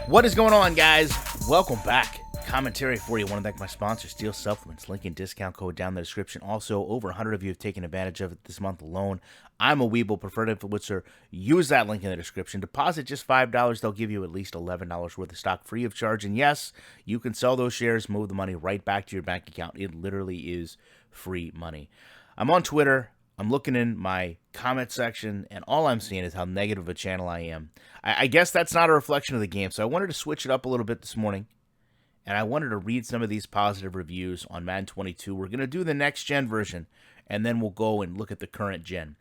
What is going on, guys? Welcome back. Commentary for you. I want to thank my sponsor, Steel Supplements. Link and discount code down in the description. Also, over 100 of you have taken advantage of it this month alone. I'm a Weeble preferred influencer. Use that link in the description. Deposit just $5. They'll give you at least $11 worth of stock free of charge. And yes, you can sell those shares, move the money right back to your bank account. It literally is free money. I'm on Twitter. I'm looking in my comment section, and all I'm seeing is how negative a channel I am. I guess that's not a reflection of the game, so I wanted to switch it up a little bit this morning, and I wanted to read some of these positive reviews on Madden 22. We're going to do the next-gen version, and then we'll go and look at the current gen.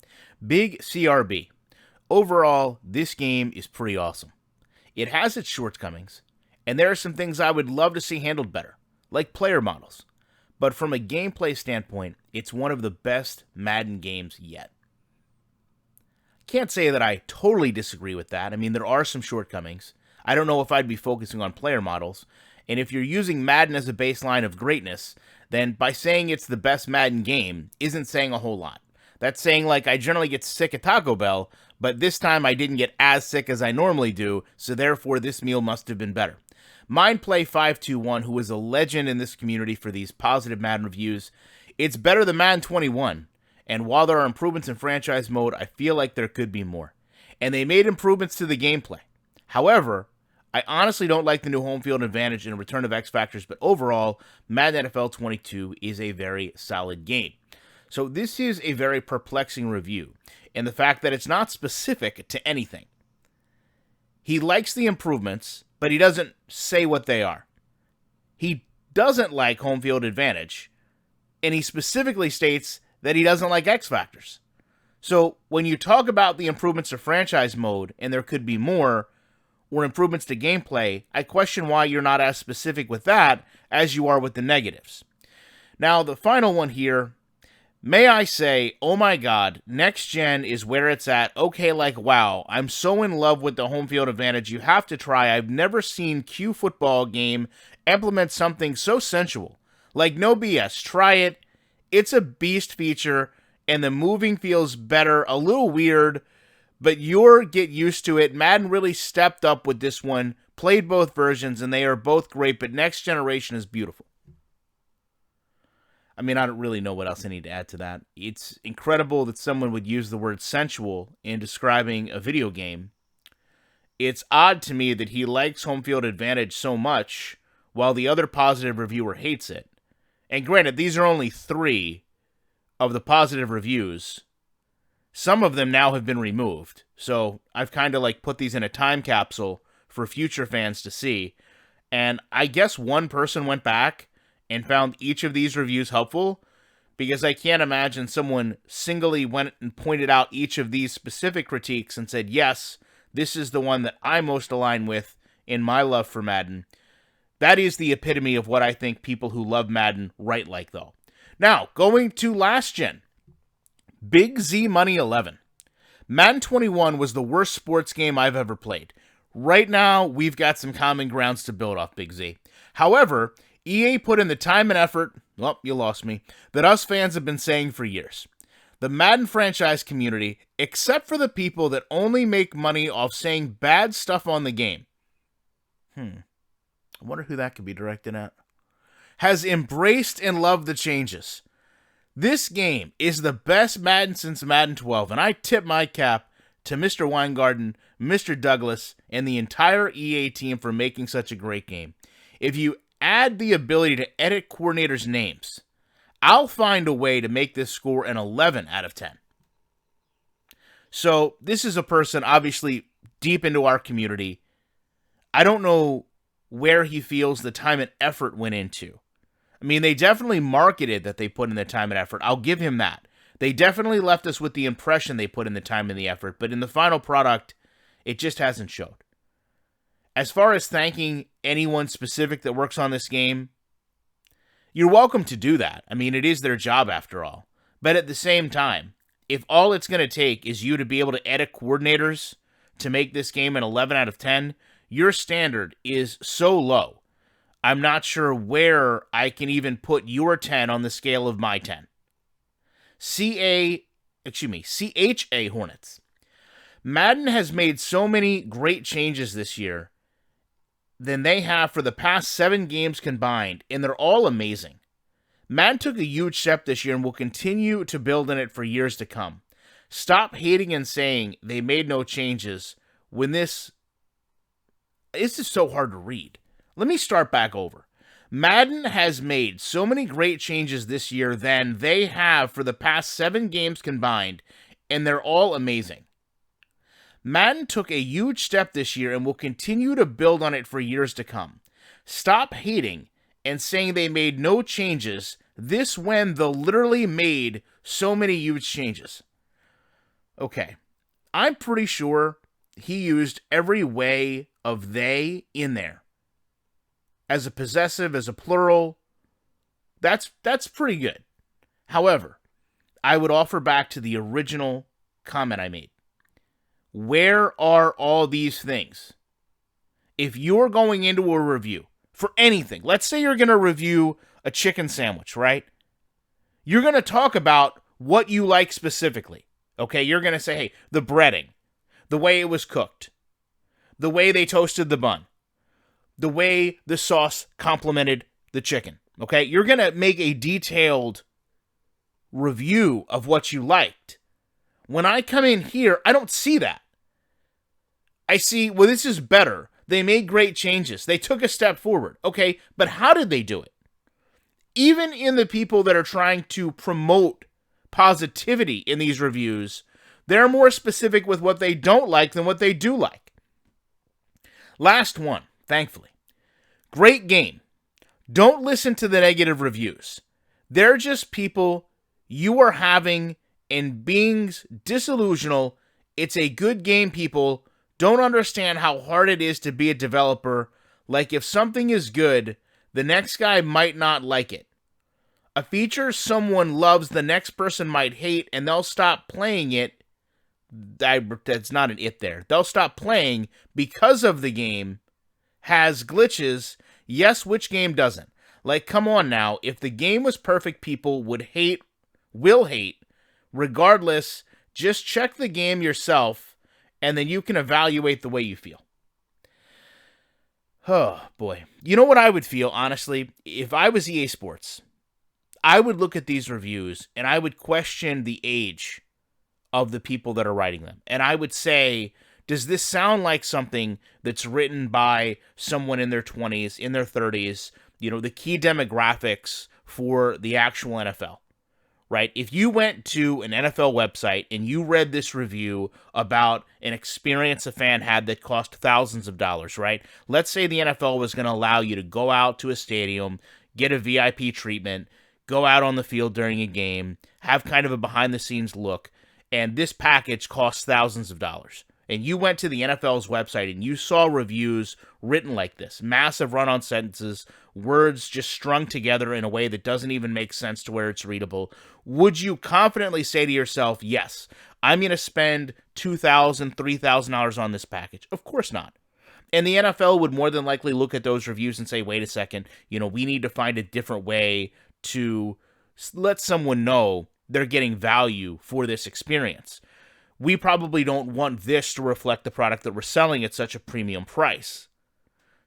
Big CRB. Overall, this game is pretty awesome. It has its shortcomings, and there are some things I would love to see handled better, like player models. But from a gameplay standpoint, it's one of the best Madden games yet. Can't say that I totally disagree with that. I mean, there are some shortcomings. I don't know if I'd be focusing on player models. And if you're using Madden as a baseline of greatness, then by saying it's the best Madden game isn't saying a whole lot. That's saying, like, I generally get sick at Taco Bell, but this time I didn't get as sick as I normally do, so therefore this meal must have been better. Mindplay521, who is a legend in this community for these positive Madden reviews, it's better than Madden 21, and while there are improvements in franchise mode, I feel like there could be more. And they made improvements to the gameplay. However, I honestly don't like the new home field advantage and return of X Factors, but overall, Madden NFL 22 is a very solid game. So this is a very perplexing review, and the fact that it's not specific to anything. He likes the improvements, but he doesn't say what they are. He doesn't like home field advantage, and he specifically states that he doesn't like X Factors. So when you talk about the improvements to franchise mode, and there could be more, or improvements to gameplay, I question why you're not as specific with that as you are with the negatives. Now, the final one here, may I say, oh my god, next gen is where it's at. Okay, like, wow, I'm so in love with the home field advantage. You have to try. I've never seen Q football game implement something so sensual. Like, no BS. Try it. It's a beast feature, and the moving feels better. A little weird, but you'll get used to it. Madden really stepped up with this one, played both versions, and they are both great, but next generation is beautiful. I mean, I don't really know what else I need to add to that. It's incredible that someone would use the word sensual in describing a video game. It's odd to me that he likes home field advantage so much, while the other positive reviewer hates it. And granted, these are only 3 of the positive reviews. Some of them now have been removed, so I've kind of like put these in a time capsule for future fans to see. And I guess one person went back and found each of these reviews helpful, because I can't imagine someone singly went and pointed out each of these specific critiques and said, yes, this is the one that I most align with in my love for Madden. That is the epitome of what I think people who love Madden write like, though. Now, going to last gen. Big Z Money 11. Madden 21 was the worst sports game I've ever played. Right now, we've got some common grounds to build off, Big Z. However, EA put in the time and effort, well, you lost me, that us fans have been saying for years. The Madden franchise community, except for the people that only make money off saying bad stuff on the game, I wonder who that could be directed at, has embraced and loved the changes. This game is the best Madden since Madden 12, and I tip my cap to Mr. Weingarten, Mr. Douglas, and the entire EA team for making such a great game. If you add the ability to edit coordinators' names, I'll find a way to make this score an 11 out of 10. So this is a person obviously deep into our community. I don't know where he feels the time and effort went into. I mean, they definitely marketed that they put in the time and effort. I'll give him that. They definitely left us with the impression they put in the time and the effort, but in the final product, it just hasn't showed. As far as thanking anyone specific that works on this game, you're welcome to do that. I mean, it is their job after all. But at the same time, if all it's going to take is you to be able to edit coordinators to make this game an 11 out of 10, your standard is so low. I'm not sure where I can even put your 10 on the scale of my 10. CHA Hornets. Madden has made so many great changes this year, than they have for the past 7 games combined, and they're all amazing. Madden took a huge step this year and will continue to build on it for years to come. Stop hating and saying they made no changes when this is so hard to read. Let me start back over. Madden has made so many great changes this year than they have for the past 7 games combined, and they're all amazing. Madden took a huge step this year and will continue to build on it for years to come. Stop hating and saying they made no changes this when they literally made so many huge changes. Okay, I'm pretty sure he used every way of they in there. As a possessive, as a plural, that's pretty good. However, I would offer back to the original comment I made. Where are all these things? If you're going into a review for anything, let's say you're going to review a chicken sandwich, right? You're going to talk about what you like specifically. Okay, you're going to say, hey, the breading, the way it was cooked, the way they toasted the bun, the way the sauce complemented the chicken. Okay, you're going to make a detailed review of what you liked. When I come in here, I don't see that. I see, well, this is better. They made great changes. They took a step forward. Okay, but how did they do it? Even in the people that are trying to promote positivity in these reviews, they're more specific with what they don't like than what they do like. Last one, thankfully. Great game. Don't listen to the negative reviews. They're just people you are having and being disillusional. It's a good game, people. Don't understand how hard it is to be a developer. Like, if something is good, the next guy might not like it. A feature someone loves, the next person might hate, and they'll stop playing it. That's not an it there. They'll stop playing because of the game has glitches. Yes, which game doesn't? Like, come on now. If the game was perfect, people will hate. Regardless, just check the game yourself, and then you can evaluate the way you feel. Oh, boy. You know what I would feel, honestly? If I was EA Sports, I would look at these reviews, and I would question the age of the people that are writing them. And I would say, does this sound like something that's written by someone in their 20s, in their 30s, the key demographics for the actual NFL? Right? If you went to an NFL website and you read this review about an experience a fan had that cost thousands of dollars, right? Let's say the NFL was going to allow you to go out to a stadium, get a VIP treatment, go out on the field during a game, have kind of a behind-the-scenes look, and this package costs thousands of dollars. And you went to the NFL's website and you saw reviews written like this, massive run-on sentences, words just strung together in a way that doesn't even make sense to where it's readable. Would you confidently say to yourself, yes, I'm going to spend $2,000, $3,000 on this package? Of course not. And the NFL would more than likely look at those reviews and say, wait a second, we need to find a different way to let someone know they're getting value for this experience. We probably don't want this to reflect the product that we're selling at such a premium price.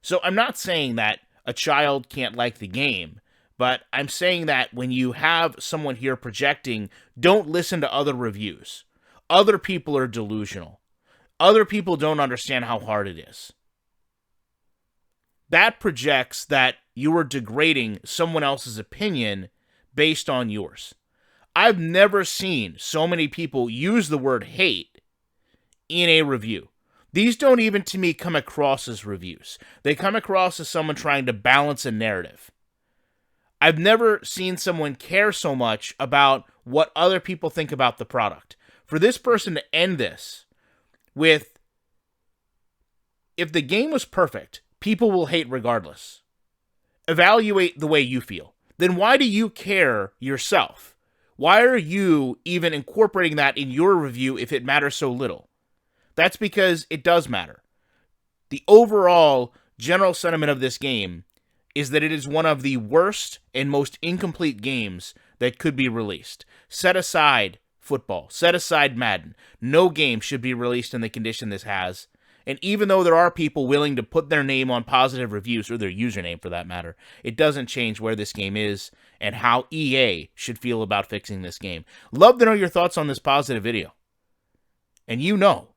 So I'm not saying that a child can't like the game, but I'm saying that when you have someone here projecting, don't listen to other reviews. Other people are delusional. Other people don't understand how hard it is. That projects that you are degrading someone else's opinion based on yours. I've never seen so many people use the word hate in a review. These don't even, to me, come across as reviews. They come across as someone trying to balance a narrative. I've never seen someone care so much about what other people think about the product. For this person to end this with, if the game was perfect, people will hate regardless. Evaluate the way you feel. Then why do you care yourself? Why are you even incorporating that in your review if it matters so little? That's because it does matter. The overall general sentiment of this game is that it is one of the worst and most incomplete games that could be released. Set aside football. Set aside Madden. No game should be released in the condition this has. And even though there are people willing to put their name on positive reviews, or their username for that matter, it doesn't change where this game is and how EA should feel about fixing this game. Love to know your thoughts on this positive video. And you know,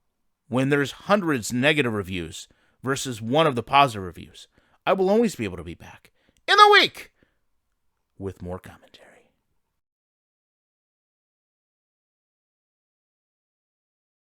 when there's hundreds negative reviews versus one of the positive reviews, I will always be able to be back in the week with more commentary.